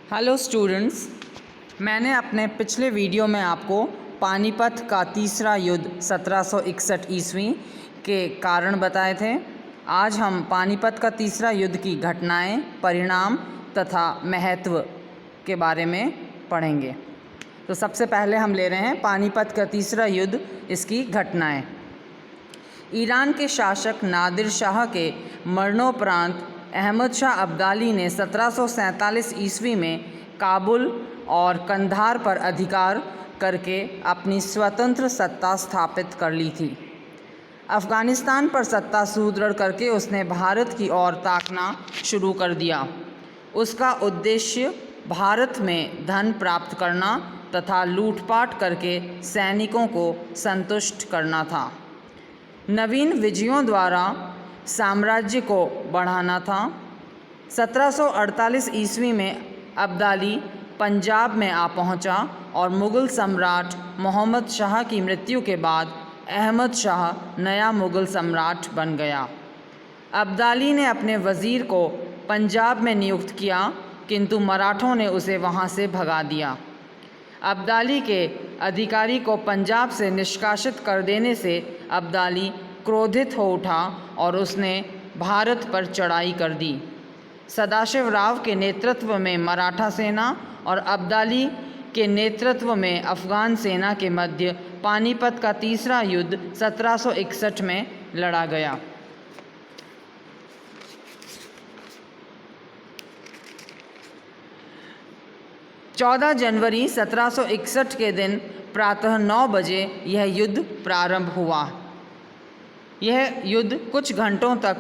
Hello students, मैंने अपने पिछले वीडियो में आपको पानीपत का तीसरा युद्ध 1761 ईस्वी के कारण बताए थे। आज हम पानीपत का तीसरा युद्ध की घटनाएं, परिणाम तथा महत्व के बारे में पढ़ेंगे। तो सबसे पहले हम ले रहे हैं पानीपत का तीसरा युद्ध, इसकी घटनाएं। ईरान के शासक नादिर शाह के मरणोपरांत अहमद शाह अब्दाली ने 1747 ईस्वी में काबुल और कंधार पर अधिकार करके अपनी स्वतंत्र सत्ता स्थापित कर ली थी। अफ़गानिस्तान पर सत्ता सुदृढ़ करके उसने भारत की ओर ताकना शुरू कर दिया। उसका उद्देश्य भारत में धन प्राप्त करना तथा लूटपाट करके सैनिकों को संतुष्ट करना था। नवीन विजयों द्वारा साम्राज्य को बढ़ाना था। 1748 ईस्वी में अब्दाली पंजाब में आ पहुंचा और मुग़ल सम्राट मोहम्मद शाह की मृत्यु के बाद अहमद शाह नया मुग़ल सम्राट बन गया। अब्दाली ने अपने वज़ीर को पंजाब में नियुक्त किया, किंतु मराठों ने उसे वहां से भगा दिया। अब्दाली के अधिकारी को पंजाब से निष्कासित कर देने से अब्दाली क्रोधित हो उठा और उसने भारत पर चढ़ाई कर दी। सदाशिव राव के नेतृत्व में मराठा सेना और अब्दाली के नेतृत्व में अफ़गान सेना के मध्य पानीपत का तीसरा युद्ध 1761 में लड़ा गया। चौदह जनवरी 1761 के दिन प्रातः 9 बजे यह युद्ध प्रारंभ हुआ। यह युद्ध कुछ घंटों तक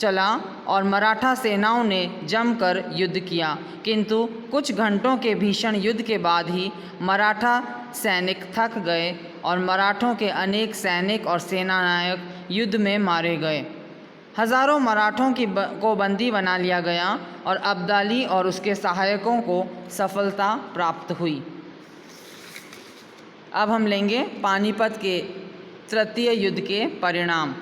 चला और मराठा सेनाओं ने जमकर युद्ध किया, किंतु कुछ घंटों के भीषण युद्ध के बाद ही मराठा सैनिक थक गए और मराठों के अनेक सैनिक और सेनानायक युद्ध में मारे गए। हज़ारों मराठों को बंदी बना लिया गया और अब्दाली और उसके सहायकों को सफलता प्राप्त हुई। अब हम लेंगे पानीपत के तृतीय युद्ध के परिणाम।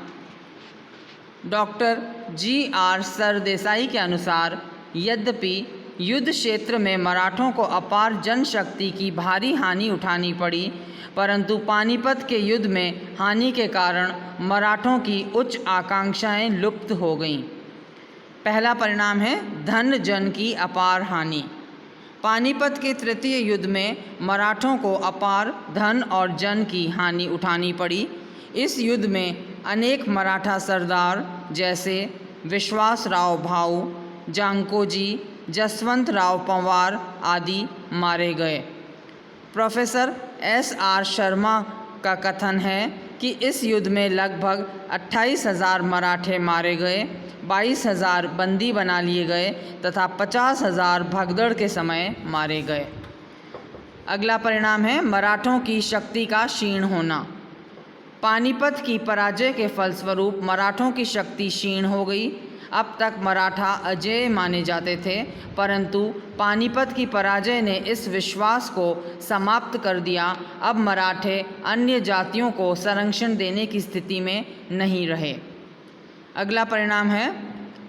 Doctor G.R. सरदेसाई के अनुसार यद्यपि युद्ध क्षेत्र में मराठों को अपार जनशक्ति की भारी हानि उठानी पड़ी, परंतु पानीपत के युद्ध में हानि के कारण मराठों की उच्च आकांक्षाएं लुप्त हो गईं। पहला परिणाम है धन जन की अपार हानि। पानीपत के तृतीय युद्ध में मराठों को अपार धन और जन की हानि उठानी पड़ी। इस युद्ध में अनेक मराठा सरदार जैसे विश्वासराव भाऊ, जांकोजी, जसवंत राव पंवार आदि मारे गए। Professor S.R. शर्मा का कथन है कि इस युद्ध में लगभग 28,000 मराठे मारे गए, 22,000 बंदी बना लिए गए तथा 50,000 भगदड़ के समय मारे गए। अगला परिणाम है मराठों की शक्ति का क्षीण होना। पानीपत की पराजय के फलस्वरूप मराठों की शक्ति क्षीण हो गई। अब तक मराठा अजेय माने जाते थे, परंतु पानीपत की पराजय ने इस विश्वास को समाप्त कर दिया। अब मराठे अन्य जातियों को संरक्षण देने की स्थिति में नहीं रहे। अगला परिणाम है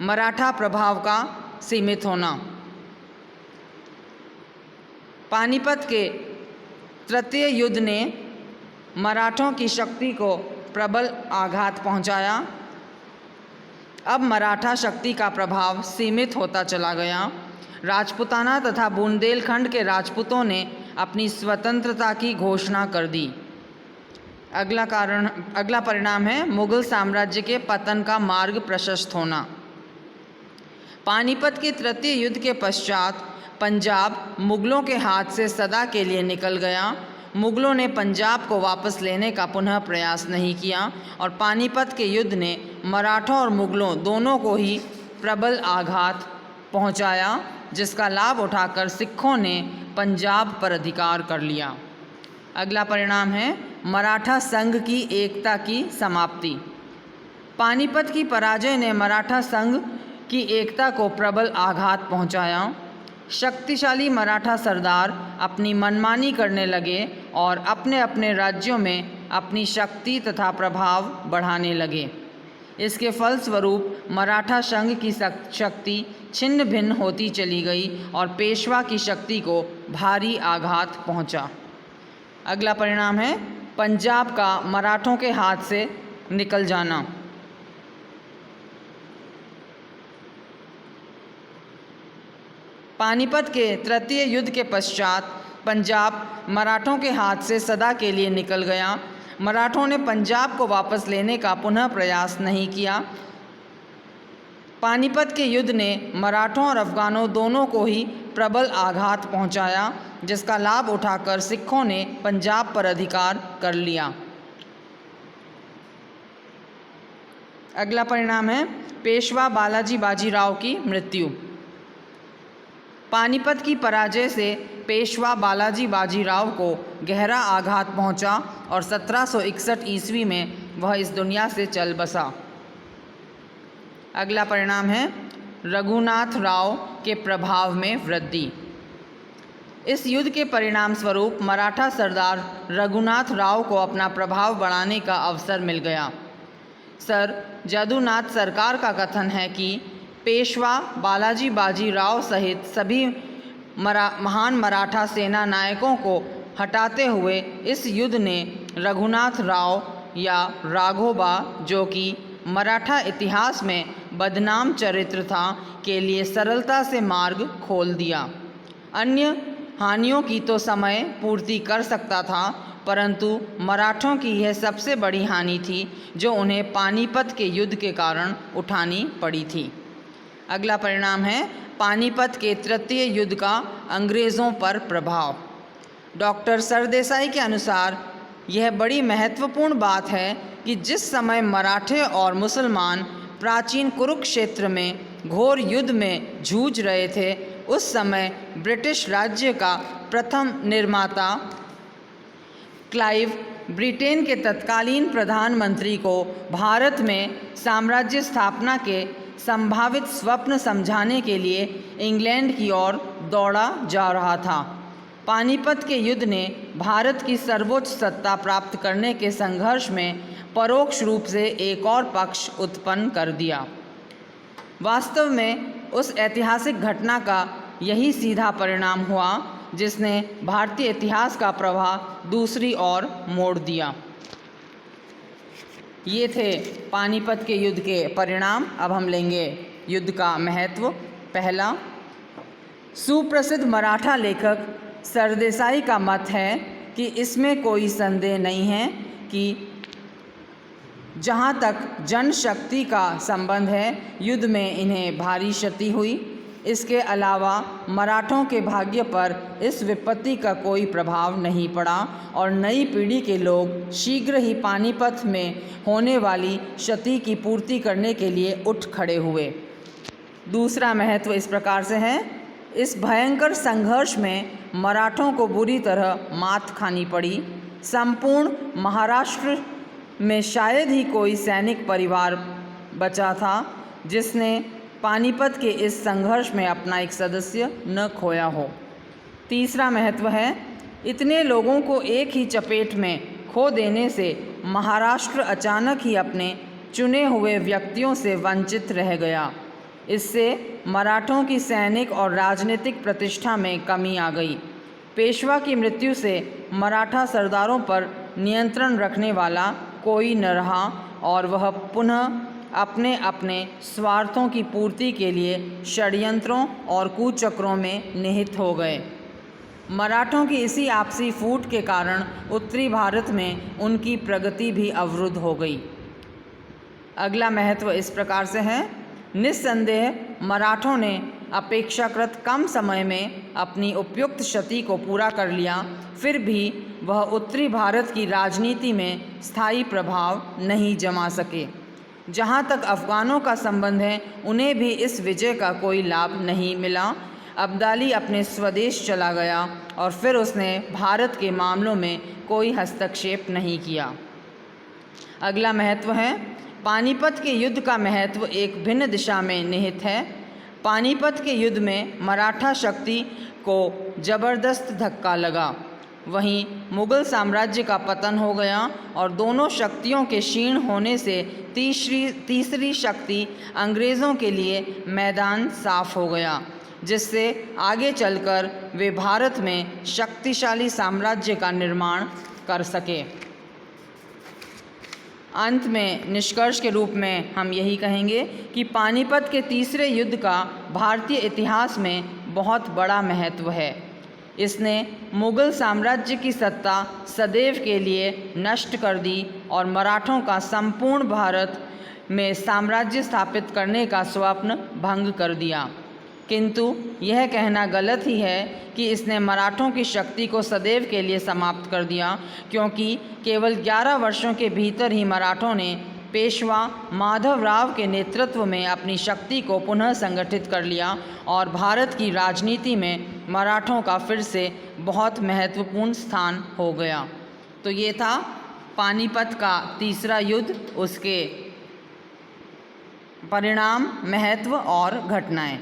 मराठा प्रभाव का सीमित होना। पानीपत के तृतीय युद्ध ने मराठों की शक्ति को प्रबल आघात पहुंचाया। अब मराठा शक्ति का प्रभाव सीमित होता चला गया। राजपूताना तथा बुंदेलखंड के राजपूतों ने अपनी स्वतंत्रता की घोषणा कर दी। अगला परिणाम है मुग़ल साम्राज्य के पतन का मार्ग प्रशस्त होना। पानीपत के तृतीय युद्ध के पश्चात पंजाब मुग़लों के हाथ से सदा के लिए निकल गया। मुग़लों ने पंजाब को वापस लेने का पुनः प्रयास नहीं किया और पानीपत के युद्ध ने मराठों और मुग़लों दोनों को ही प्रबल आघात पहुंचाया, जिसका लाभ उठाकर सिखों ने पंजाब पर अधिकार कर लिया। अगला परिणाम है मराठा संघ की एकता की समाप्ति। पानीपत की पराजय ने मराठा संघ की एकता को प्रबल आघात पहुंचाया। शक्तिशाली मराठा सरदार अपनी मनमानी करने लगे और अपने अपने राज्यों में अपनी शक्ति तथा प्रभाव बढ़ाने लगे। इसके फलस्वरूप मराठा संघ की शक्ति छिन्न भिन्न होती चली गई और पेशवा की शक्ति को भारी आघात पहुंचा। अगला परिणाम है पंजाब का मराठों के हाथ से निकल जाना। पानीपत के तृतीय युद्ध के पश्चात पंजाब मराठों के हाथ से सदा के लिए निकल गया। मराठों ने पंजाब को वापस लेने का पुनः प्रयास नहीं किया। पानीपत के युद्ध ने मराठों और अफगानों दोनों को ही प्रबल आघात पहुंचाया, जिसका लाभ उठाकर सिखों ने पंजाब पर अधिकार कर लिया। अगला परिणाम है पेशवा बालाजी बाजीराव की मृत्यु। पानीपत की पराजय से पेशवा बालाजी बाजीराव को गहरा आघात पहुंचा और 1761 ईस्वी में वह इस दुनिया से चल बसा। अगला परिणाम है रघुनाथ राव के प्रभाव में वृद्धि। इस युद्ध के परिणाम स्वरूप मराठा सरदार रघुनाथ राव को अपना प्रभाव बढ़ाने का अवसर मिल गया। सर जदुनाथ सरकार का कथन है कि पेशवा बालाजी बाजीराव सहित सभी महान मराठा सेना नायकों को हटाते हुए इस युद्ध ने रघुनाथ राव या राघोबा, जो कि मराठा इतिहास में बदनाम चरित्र था, के लिए सरलता से मार्ग खोल दिया। अन्य हानियों की तो समय पूर्ति कर सकता था, परंतु मराठों की यह सबसे बड़ी हानि थी जो उन्हें पानीपत के युद्ध के कारण उठानी पड़ी थी। अगला परिणाम है पानीपत के तृतीय युद्ध का अंग्रेज़ों पर प्रभाव। डॉक्टर सरदेसाई के अनुसार यह बड़ी महत्वपूर्ण बात है कि जिस समय मराठे और मुसलमान प्राचीन कुरुक्षेत्र में घोर युद्ध में जूझ रहे थे, उस समय ब्रिटिश राज्य का प्रथम निर्माता क्लाइव ब्रिटेन के तत्कालीन प्रधानमंत्री को भारत में साम्राज्य स्थापना के संभावित स्वप्न समझाने के लिए इंग्लैंड की ओर दौड़ा जा रहा था। पानीपत के युद्ध ने भारत की सर्वोच्च सत्ता प्राप्त करने के संघर्ष में परोक्ष रूप से एक और पक्ष उत्पन्न कर दिया। वास्तव में उस ऐतिहासिक घटना का यही सीधा परिणाम हुआ जिसने भारतीय इतिहास का प्रवाह दूसरी ओर मोड़ दिया। ये थे पानीपत के युद्ध के परिणाम। अब हम लेंगे युद्ध का महत्व। पहला, सुप्रसिद्ध मराठा लेखक सरदेसाई का मत है कि इसमें कोई संदेह नहीं है कि जहाँ तक जनशक्ति का संबंध है, युद्ध में इन्हें भारी क्षति हुई। इसके अलावा मराठों के भाग्य पर इस विपत्ति का कोई प्रभाव नहीं पड़ा और नई पीढ़ी के लोग शीघ्र ही पानीपत में होने वाली क्षति की पूर्ति करने के लिए उठ खड़े हुए। दूसरा महत्व इस प्रकार से है, इस भयंकर संघर्ष में मराठों को बुरी तरह मात खानी पड़ी। संपूर्ण महाराष्ट्र में शायद ही कोई सैनिक परिवार बचा था जिसने पानीपत के इस संघर्ष में अपना एक सदस्य न खोया हो। तीसरा महत्व है, इतने लोगों को एक ही चपेट में खो देने से महाराष्ट्र अचानक ही अपने चुने हुए व्यक्तियों से वंचित रह गया। इससे मराठों की सैनिक और राजनीतिक प्रतिष्ठा में कमी आ गई। पेशवा की मृत्यु से मराठा सरदारों पर नियंत्रण रखने वाला कोई न रहा और वह पुनः अपने अपने स्वार्थों की पूर्ति के लिए षड्यंत्रों और कुचक्रों में निहित हो गए। मराठों की इसी आपसी फूट के कारण उत्तरी भारत में उनकी प्रगति भी अवरुद्ध हो गई। अगला महत्व इस प्रकार से है, निस्संदेह मराठों ने अपेक्षाकृत कम समय में अपनी उपयुक्त क्षति को पूरा कर लिया, फिर भी वह उत्तरी भारत की राजनीति में स्थायी प्रभाव नहीं जमा सके। जहाँ तक अफ़गानों का संबंध है, उन्हें भी इस विजय का कोई लाभ नहीं मिला। अब्दाली अपने स्वदेश चला गया और फिर उसने भारत के मामलों में कोई हस्तक्षेप नहीं किया। अगला महत्व है, पानीपत के युद्ध का महत्व एक भिन्न दिशा में निहित है। पानीपत के युद्ध में मराठा शक्ति को जबरदस्त धक्का लगा। वहीं मुग़ल साम्राज्य का पतन हो गया और दोनों शक्तियों के क्षीण होने से तीसरी शक्ति अंग्रेज़ों के लिए मैदान साफ हो गया, जिससे आगे चलकर वे भारत में शक्तिशाली साम्राज्य का निर्माण कर सके। अंत में निष्कर्ष के रूप में हम यही कहेंगे कि पानीपत के तीसरे युद्ध का भारतीय इतिहास में बहुत बड़ा महत्व है। इसने मुग़ल साम्राज्य की सत्ता सदैव के लिए नष्ट कर दी और मराठों का संपूर्ण भारत में साम्राज्य स्थापित करने का स्वप्न भंग कर दिया। किंतु यह कहना गलत ही है कि इसने मराठों की शक्ति को सदैव के लिए समाप्त कर दिया, क्योंकि केवल 11 वर्षों के भीतर ही मराठों ने पेशवा माधवराव के नेतृत्व में अपनी शक्ति को पुनः संगठित कर लिया और भारत की राजनीति में मराठों का फिर से बहुत महत्वपूर्ण स्थान हो गया। तो ये था पानीपत का तीसरा युद्ध, उसके परिणाम, महत्व और घटनाएं।